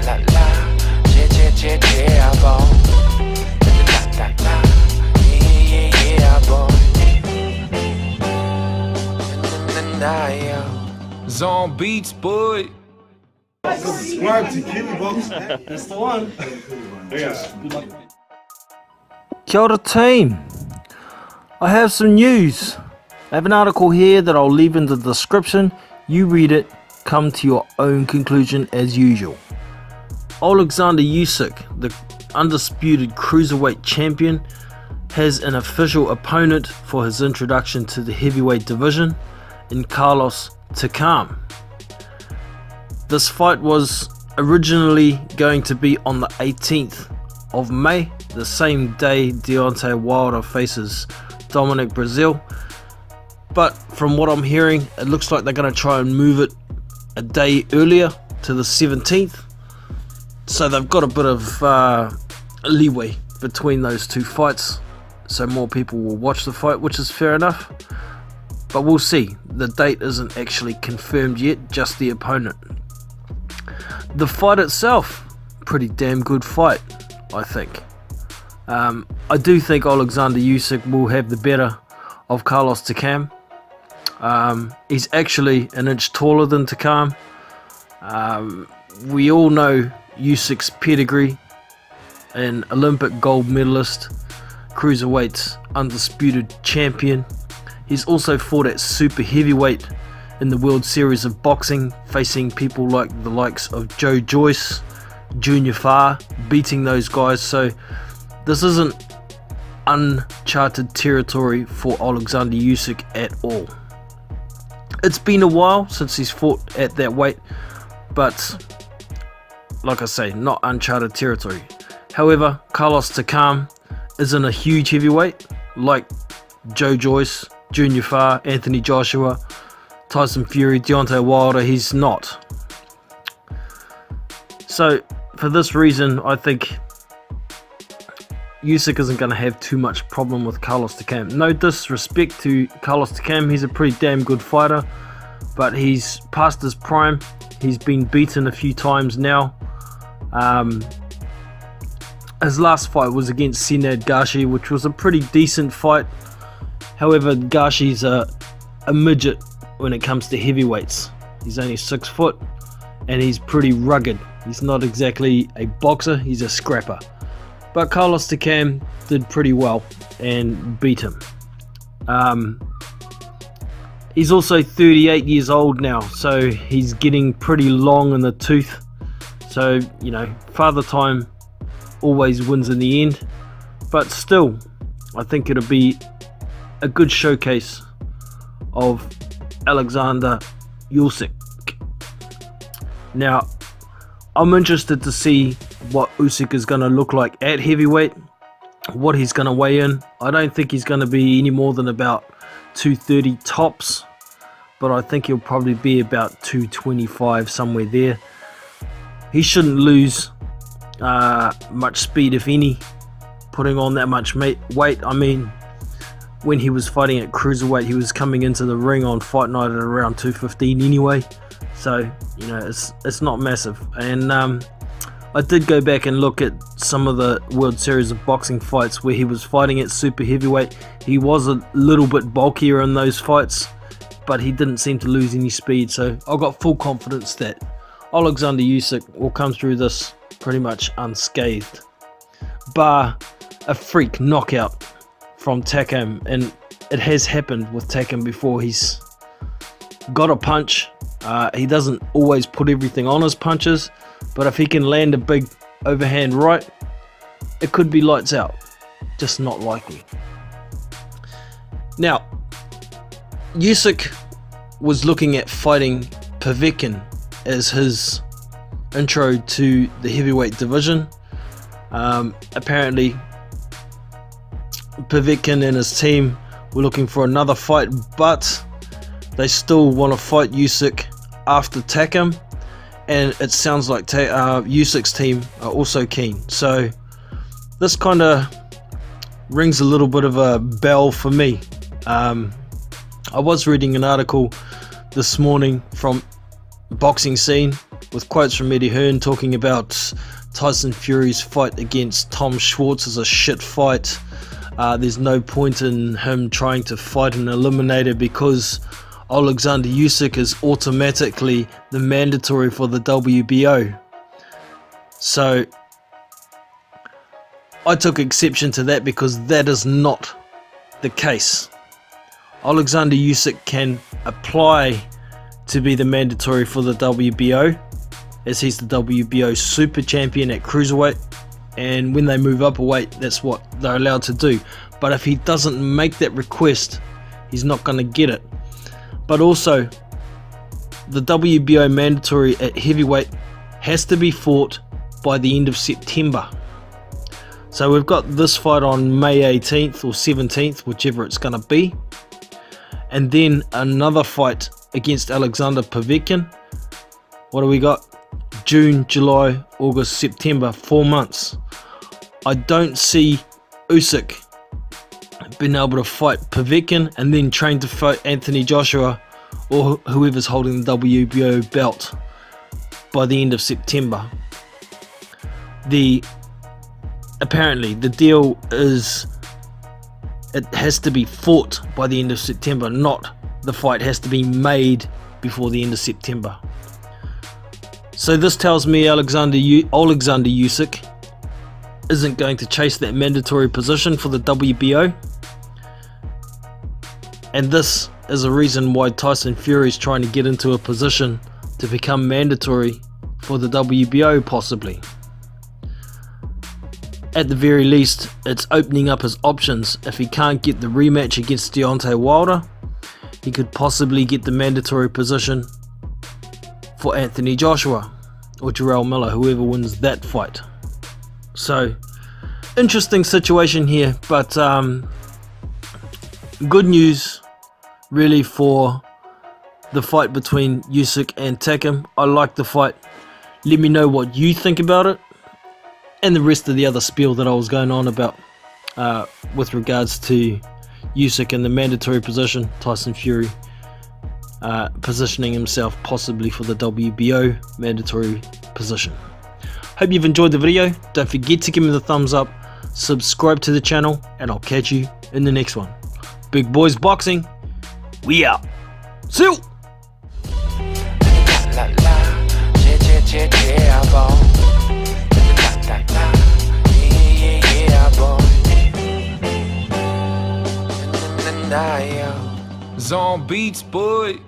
la la, yeah, boy. La la la, yeah, boy. Zone Beats, boy. Subscribe to Kiwi Box. That's the one. Yeah. Kia ora team, I have some news. I have an article here that I'll leave in the description. You read it, come to your own conclusion as usual. Olexander Usyk, the undisputed cruiserweight champion, has an official opponent for his introduction to the heavyweight division in Carlos Takam. This fight was originally going to be on the 18th of May, the same day Deontay Wilder faces Dominic Brazil, but from what I'm hearing, it looks like they're going to try and move it a day earlier to the 17th, so they've got a bit of leeway between those two fights, so more people will watch the fight, which is fair enough, but we'll see. The date isn't actually confirmed yet, just the opponent. The fight itself, pretty damn good fight, I think. I do think Olexander Usyk will have the better of Carlos Takam. He's actually an inch taller than Takam. We all know Usyk's pedigree, an Olympic gold medalist, cruiserweight undisputed champion. He's also fought at super heavyweight in the World Series of Boxing, facing people like the likes of Joe Joyce, Junior Farr, beating those guys, so this isn't uncharted territory for Olexander Usyk at all. It's been a while since he's fought at that weight, but like I say, not uncharted territory. However, Carlos Takam isn't a huge heavyweight like Joe Joyce, Junior Farr, Anthony Joshua, Tyson Fury, Deontay Wilder. He's not. So for this reason, I think Usyk isn't going to have too much problem with Carlos Takam. No disrespect to Carlos Takam, he's a pretty damn good fighter, but he's past his prime. He's been beaten a few times now. His last fight was against Senad Gashi, which was a pretty decent fight. However, Gashi's a midget when it comes to heavyweights. He's only 6 foot and he's pretty rugged. He's not exactly a boxer, he's a scrapper. But Carlos Takam did pretty well and beat him. He's also 38 years old now, so he's getting pretty long in the tooth. So, you know, father time always wins in the end. But still, I think it'll be a good showcase of Olexander Usyk. Now, I'm interested to see what Usyk is going to look like at heavyweight, what he's going to weigh in. I don't think he's going to be any more than about 230 tops, but I think he'll probably be about 225, somewhere there. He shouldn't lose much speed, if any, putting on that much weight. I mean, when he was fighting at cruiserweight, he was coming into the ring on fight night at around 215 anyway, so you know, it's not massive. And I did go back and look at some of the World Series of Boxing fights where he was fighting at super heavyweight. He was a little bit bulkier in those fights, but he didn't seem to lose any speed, so I've got full confidence that Olexander Usyk will come through this pretty much unscathed, bar a freak knockout from Takam. And it has happened with Takam before. He's got a punch. He doesn't always put everything on his punches, but if he can land a big overhand right, it could be lights out. Just not likely. Now, Usyk was looking at fighting Povetkin as his intro to the heavyweight division. Apparently, Povetkin and his team were looking for another fight, but they still want to fight Usyk after Takam, and it sounds like Usyk's team are also keen. So this kind of rings a little bit of a bell for me. I was reading an article this morning from Boxing Scene, with quotes from Eddie Hearn talking about Tyson Fury's fight against Tom Schwartz as a shit fight. There's no point in him trying to fight an eliminator because Olexander Usyk is automatically the mandatory for the WBO. So I took exception to that because that is not the case. Olexander Usyk can apply to be the mandatory for the WBO, as he's the WBO super champion at cruiserweight, and when they move up a weight, that's what they're allowed to do. But if he doesn't make that request, he's not going to get it. But also, the WBO mandatory at heavyweight has to be fought by the end of September. So we've got this fight on May 18th or 17th, whichever it's going to be. And then another fight against Alexander Povetkin. What do we got? June, July, August, September, 4 months. I don't see Usyk being able to fight Povetkin and then train to fight Anthony Joshua or whoever's holding the WBO belt by the end of September. Apparently the deal is it has to be fought by the end of September, not the fight has to be made before the end of September. So this tells me Alexander Usyk isn't going to chase that mandatory position for the WBO. And this is a reason why Tyson Fury is trying to get into a position to become mandatory for the WBO possibly. At the very least, it's opening up his options. If he can't get the rematch against Deontay Wilder, he could possibly get the mandatory position for Anthony Joshua or Jarrell Miller, whoever wins that fight. So, interesting situation here, but good news really for the fight between Usyk and Takam. I like the fight. Let me know what you think about it and the rest of the other spiel that I was going on about with regards to Usyk in the mandatory position, Tyson Fury positioning himself possibly for the WBO mandatory position. Hope you've enjoyed the video. Don't forget to give me the thumbs up, subscribe to the channel, and I'll catch you in the next one. Big Boys Boxing, we out. See you! La la, yeah, boy. La la, yeah, boy. Zone beats, boy.